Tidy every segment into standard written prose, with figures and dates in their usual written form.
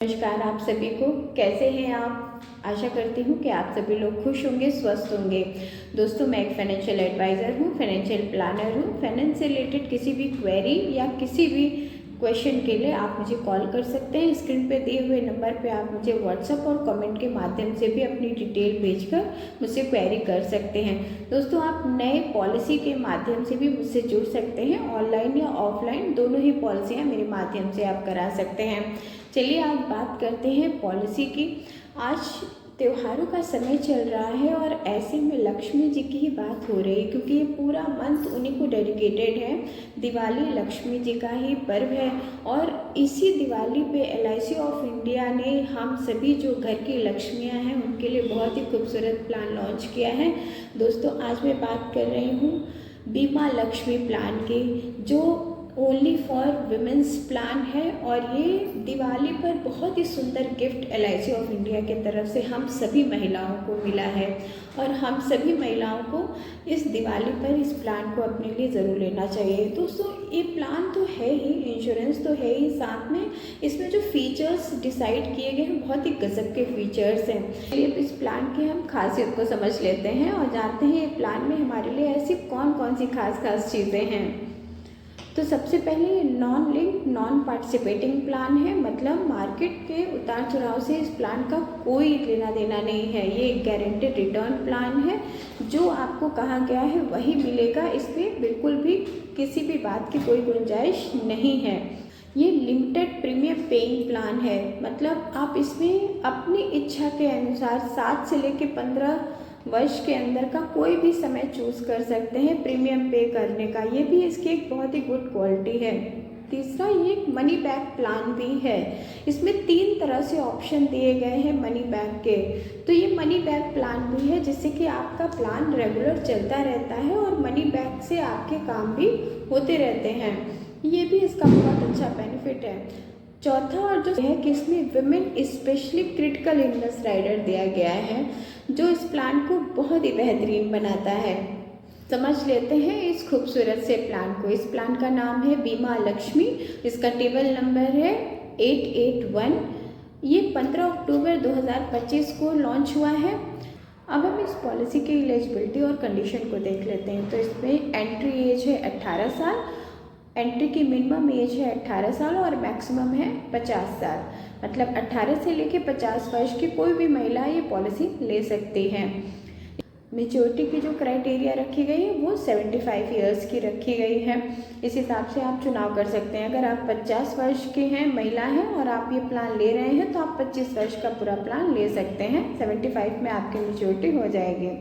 नमस्कार आप सभी को। कैसे हैं आप? आशा करती हूँ कि आप सभी लोग खुश होंगे, स्वस्थ होंगे। दोस्तों, मैं एक फाइनेंशियल एडवाइज़र हूँ, फाइनेंशियल प्लानर हूँ। फाइनेंस से रिलेटेड किसी भी क्वेरी या किसी भी क्वेश्चन के लिए आप मुझे कॉल कर सकते हैं। स्क्रीन पे दिए हुए नंबर पे आप मुझे व्हाट्सएप और कमेंट के माध्यम से भी अपनी डिटेल भेजकर मुझसे क्वेरी कर सकते हैं। दोस्तों, आप नए पॉलिसी के माध्यम से भी मुझसे जुड़ सकते हैं। ऑनलाइन या ऑफलाइन दोनों ही पॉलिसियाँ मेरे माध्यम से आप करा सकते हैं। चलिए आज बात करते हैं पॉलिसी की। आज त्योहारों का समय चल रहा है और ऐसे में लक्ष्मी जी की ही बात हो रही है, क्योंकि ये पूरा मंथ उन्हीं को डेडिकेटेड है। दिवाली लक्ष्मी जी का ही पर्व है और इसी दिवाली पे LIC ऑफ इंडिया ने हम सभी जो घर की लक्ष्मियां हैं उनके लिए बहुत ही खूबसूरत प्लान लॉन्च किया है। दोस्तों, आज मैं बात कर रही हूँ बीमा लक्ष्मी प्लान की, जो ओनली फॉर विमेंस प्लान है। और ये दिवाली पर बहुत ही सुंदर गिफ्ट LIC ऑफ इंडिया की तरफ से हम सभी महिलाओं को मिला है और हम सभी महिलाओं को इस दिवाली पर इस प्लान को अपने लिए ज़रूर लेना चाहिए। दोस्तों, ये प्लान तो है ही, इंश्योरेंस तो है ही, साथ में इसमें जो फीचर्स डिसाइड किए गए हैं बहुत ही गजब के फीचर्स हैं। चलिए इस प्लान की हम खासियत को समझ लेते हैं और जानते हैं ये प्लान में हमारे लिए ऐसी कौन कौन सी खास चीज़ें हैं। तो सबसे पहले non link non participating plan है, मतलब मार्केट के उतार चढ़ाव से इस प्लान का कोई लेना देना नहीं है। ये एक गारंटेड रिटर्न प्लान है, जो आपको कहा गया है वही मिलेगा। इसमें बिल्कुल भी किसी भी बात की कोई गुंजाइश नहीं है। ये लिमिटेड प्रीमियम पेइंग प्लान है, मतलब आप इसमें अपनी इच्छा के अनुसार 7 से लेकर 15 वर्ष के अंदर का कोई भी समय चूज़ कर सकते हैं प्रीमियम पे करने का। ये भी इसकी एक बहुत ही गुड क्वालिटी है। तीसरा, ये एक मनी बैक प्लान भी है। इसमें 3 तरह से ऑप्शन दिए गए हैं मनी बैक के। तो ये मनी बैक प्लान भी है, जिससे कि आपका प्लान रेगुलर चलता रहता है और मनी बैक से आपके काम भी होते रहते हैं। ये भी इसका बहुत अच्छा बेनिफिट है। चौथा और जो है कि इसमें women specially critical illness rider दिया गया है, जो इस प्लान को बहुत ही बेहतरीन बनाता है। समझ लेते हैं इस खूबसूरत से प्लान को। इस प्लान का नाम है बीमा लक्ष्मी। इसका टेबल नंबर है 881। ये 15 अक्टूबर 2025 को लॉन्च हुआ है। अब हम इस पॉलिसी की एलिजिबिलिटी और कंडीशन को देख लेते हैं। तो इसमें एंट्री एज है 18 साल, एंट्री की मिनिमम एज है 18 साल और मैक्सिमम है 50 साल। मतलब 18 से लेकर 50 वर्ष की कोई भी महिला ये पॉलिसी ले सकती है। मेच्योरिटी की जो क्राइटेरिया रखी गई है वो 75 ईयर्स की रखी गई है। इस हिसाब से आप चुनाव कर सकते हैं। अगर आप 50 वर्ष के हैं, महिला हैं और आप ये प्लान ले रहे हैं, तो आप 25 वर्ष का पूरा प्लान ले सकते हैं। 75 में आपकी मेच्योरिटी हो जाएगी।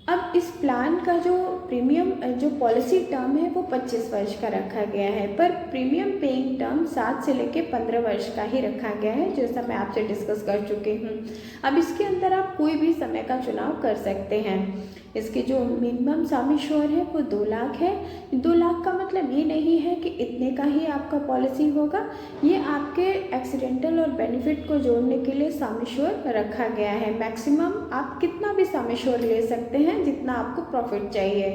अब इस प्लान का जो प्रीमियम जो पॉलिसी टर्म है वो 25 वर्ष का रखा गया है, पर प्रीमियम पेइंग टर्म 7 से लेकर 15 वर्ष का ही रखा गया है, जैसा मैं आपसे डिस्कस कर चुकी हूँ। अब इसके अंदर आप कोई भी समय का चुनाव कर सकते हैं। इसकी जो मिनिमम सम एश्योर्ड है वो 2 लाख है। 2 लाख का मतलब ये नहीं है कि इतने का ही आपका पॉलिसी होगा। ये आपके एक्सीडेंटल और बेनिफिट को जोड़ने के लिए सम एश्योर्ड रखा गया है। मैक्सिमम आप कितना भी सम एश्योर्ड ले सकते हैं जितना आपको प्रॉफिट चाहिए।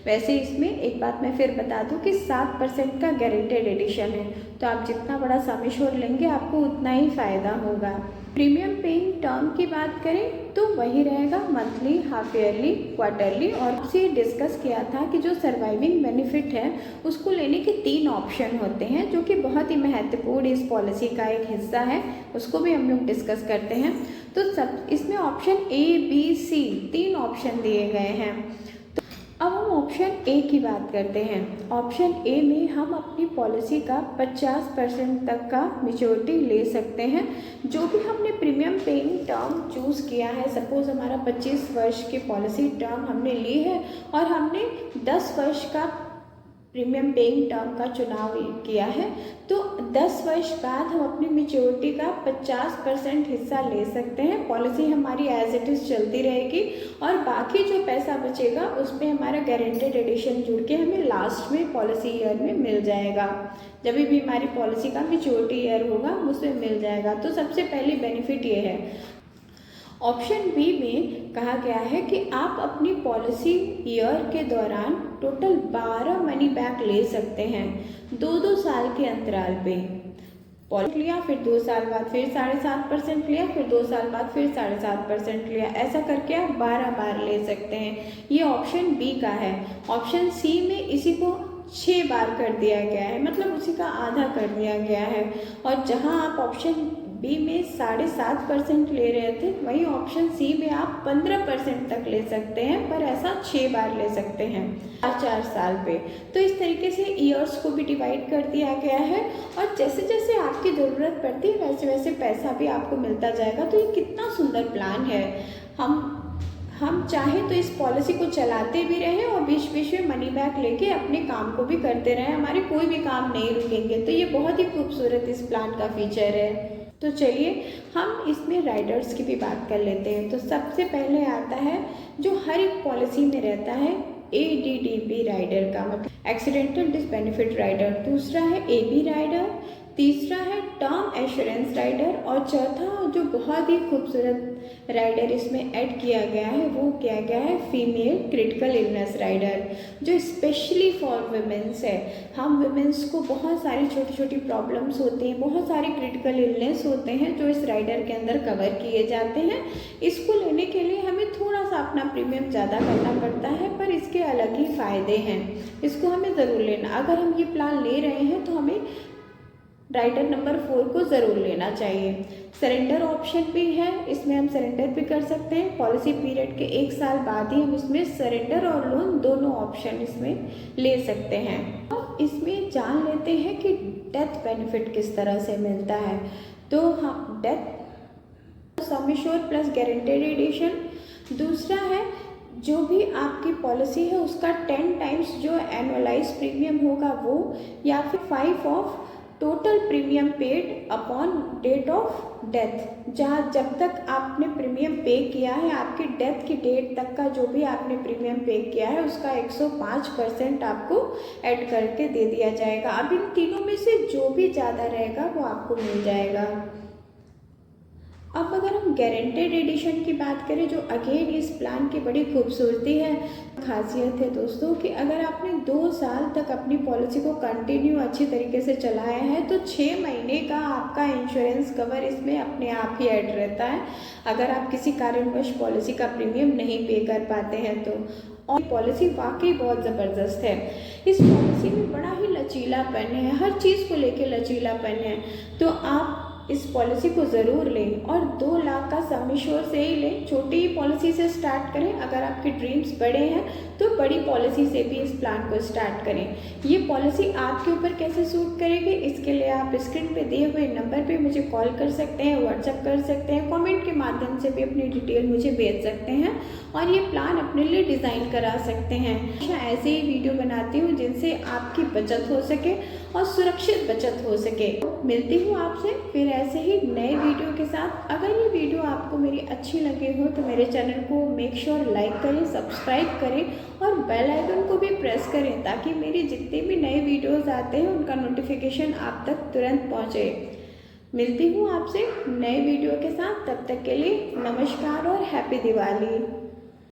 वैसे इसमें एक बात मैं फिर बता दूं कि 7% का गारंटेड एडिशन है, तो आप जितना बड़ा सम एश्योर्ड लेंगे आपको उतना ही फ़ायदा होगा। प्रीमियम पेइंग टर्म की बात करें तो वही रहेगा मंथली, हाफ ईयरली, क्वार्टरली। और आपसे डिस्कस किया था कि जो सर्वाइविंग बेनिफिट है उसको लेने के 3 ऑप्शन होते हैं, जो कि बहुत ही महत्वपूर्ण इस पॉलिसी का एक हिस्सा है। उसको भी हम लोग डिस्कस करते हैं। तो सब इसमें option A, B, C 3 option दिए गए हैं। अब हम ऑप्शन ए की बात करते हैं। ऑप्शन ए में हम अपनी पॉलिसी का 50% तक का मेच्योरिटी ले सकते हैं। जो भी हमने प्रीमियम पेइंग टर्म चूज़ किया है, सपोज़ हमारा 25 वर्ष की पॉलिसी टर्म हमने ली है और हमने 10 वर्ष का प्रीमियम पेइंग टर्म का चुनाव किया है, तो 10 वर्ष बाद हम अपनी मेच्योरिटी का 50% हिस्सा ले सकते हैं। पॉलिसी हमारी एज इट इज़ चलती रहेगी और बाकी जो पैसा बचेगा उसमें हमारा गारंटेड एडिशन जुड़ के हमें लास्ट में पॉलिसी ईयर में मिल जाएगा। जब भी हमारी पॉलिसी का मेच्योरिटी ईयर होगा उसमें मिल जाएगा। तो सबसे पहली बेनिफिट ये है। ऑप्शन बी में कहा गया है कि आप अपनी पॉलिसी ईयर के दौरान टोटल 12 मनी बैक ले सकते हैं 2-2 साल के अंतराल पे। पॉलिसी लिया, फिर 2 साल बाद फिर 7.5% लिया, फिर 2 साल बाद फिर 7.5% लिया, ऐसा करके आप 12 बार ले सकते हैं। ये ऑप्शन बी का है। ऑप्शन सी में इसी को 6 बार कर दिया गया है, मतलब उसी का आधा कर दिया गया है। और जहां आप ऑप्शन बी में 7.5% ले रहे थे, वही ऑप्शन सी में आप 15% तक ले सकते हैं, पर ऐसा 6 बार ले सकते हैं 4 साल पे। तो इस तरीके से ईयर्स को भी डिवाइड कर दिया गया है, और जैसे जैसे आपकी ज़रूरत पड़ती है वैसे वैसे पैसा भी आपको मिलता जाएगा। तो ये कितना सुंदर प्लान है। हम चाहे तो इस पॉलिसी को चलाते भी रहें और बीच बीच में मनी बैक लेके अपने काम को भी करते रहें, हमारे कोई भी काम नहीं रुकेंगे। तो ये बहुत ही खूबसूरत इस प्लान का फीचर है। तो चलिए हम इसमें राइडर्स की भी बात कर लेते हैं। तो सबसे पहले आता है जो हर एक पॉलिसी में रहता है ADDB राइडर का, मतलब एक्सीडेंटल डिस बेनिफिट राइडर। दूसरा है AB राइडर, तीसरा है टर्म एश्योरेंस राइडर, और चौथा जो बहुत ही खूबसूरत राइडर इसमें ऐड किया गया है वो किया गया है फीमेल क्रिटिकल इलनेस राइडर, जो स्पेशली फॉर वुमेन्स है। हम वुमेन्स को बहुत सारी छोटी छोटी प्रॉब्लम्स होती हैं, बहुत सारे क्रिटिकल इलनेस होते हैं जो इस राइडर के अंदर कवर किए जाते हैं। इसको लेने के लिए हमें थोड़ा सा अपना प्रीमियम ज़्यादा करना पड़ता है, पर इसके अलग ही फ़ायदे हैं, इसको हमें ज़रूर लेना। अगर हम ये प्लान ले रहे हैं तो हमें राइडर नंबर 4 को ज़रूर लेना चाहिए। सरेंडर ऑप्शन भी है, इसमें हम सरेंडर भी कर सकते हैं। पॉलिसी पीरियड के 1 साल बाद ही हम इसमें सरेंडर और लोन दोनों ऑप्शन इसमें ले सकते हैं। और इसमें जान लेते हैं कि डेथ बेनिफिट किस तरह से मिलता है। तो हम death sum assured plus guaranteed addition. दूसरा है जो भी आपकी पॉलिसी है उसका 10 टाइम्स जो एनुअलाइज प्रीमियम होगा वो, या फिर 5 of total premium paid upon date of death. जहाँ जब तक आपने प्रीमियम पे किया है, आपकी डेथ की डेट तक का जो भी आपने प्रीमियम पे किया है उसका 105% आपको ऐड करके दे दिया जाएगा। अब इन तीनों में से जो भी ज़्यादा रहेगा वो आपको मिल जाएगा। अब अगर हम गारंटेड एडिशन की बात करें, जो अगेन इस प्लान की बड़ी खूबसूरती है, खासियत है दोस्तों, कि अगर आपने 2 साल तक अपनी पॉलिसी को कंटिन्यू अच्छी तरीके से चलाया है तो 6 महीने का आपका इंश्योरेंस कवर इसमें अपने आप ही ऐड रहता है, अगर आप किसी कारणवश पॉलिसी का प्रीमियम नहीं पे कर पाते हैं तो। और पॉलिसी वाकई बहुत ज़बरदस्त है। इस पॉलिसी में बड़ा ही लचीलापन है, हर चीज़ को लेके लचीलापन है। तो आप इस पॉलिसी को ज़रूर लें, और 2 लाख का सम एश्योर्ड से ही लें। छोटी ही पॉलिसी से स्टार्ट करें, अगर आपके ड्रीम्स बड़े हैं तो बड़ी पॉलिसी से भी इस प्लान को स्टार्ट करें। ये पॉलिसी आपके ऊपर कैसे सूट करेगी, इसके लिए आप स्क्रीन पे दिए हुए नंबर पे मुझे कॉल कर सकते हैं, व्हाट्सएप कर सकते हैं, कमेंट के माध्यम से भी अपनी डिटेल मुझे भेज सकते हैं, और ये प्लान अपने लिए डिज़ाइन करा सकते हैं। ऐसे ही वीडियो बनाती हूँ जिनसे आपकी बचत हो सके और सुरक्षित बचत हो सके। मिलती हूँ आपसे फिर ऐसे ही नए वीडियो के साथ। अगर ये वीडियो आपको मेरी अच्छी लगे हो तो मेरे चैनल को मेक श्योर लाइक करें, सब्सक्राइब करें और बेल आइकन को भी प्रेस करें, ताकि मेरे जितने भी नए वीडियोस आते हैं उनका नोटिफिकेशन आप तक तुरंत पहुँचे। मिलती हूँ आपसे नए वीडियो के साथ, तब तक के लिए नमस्कार और हैप्पी दिवाली।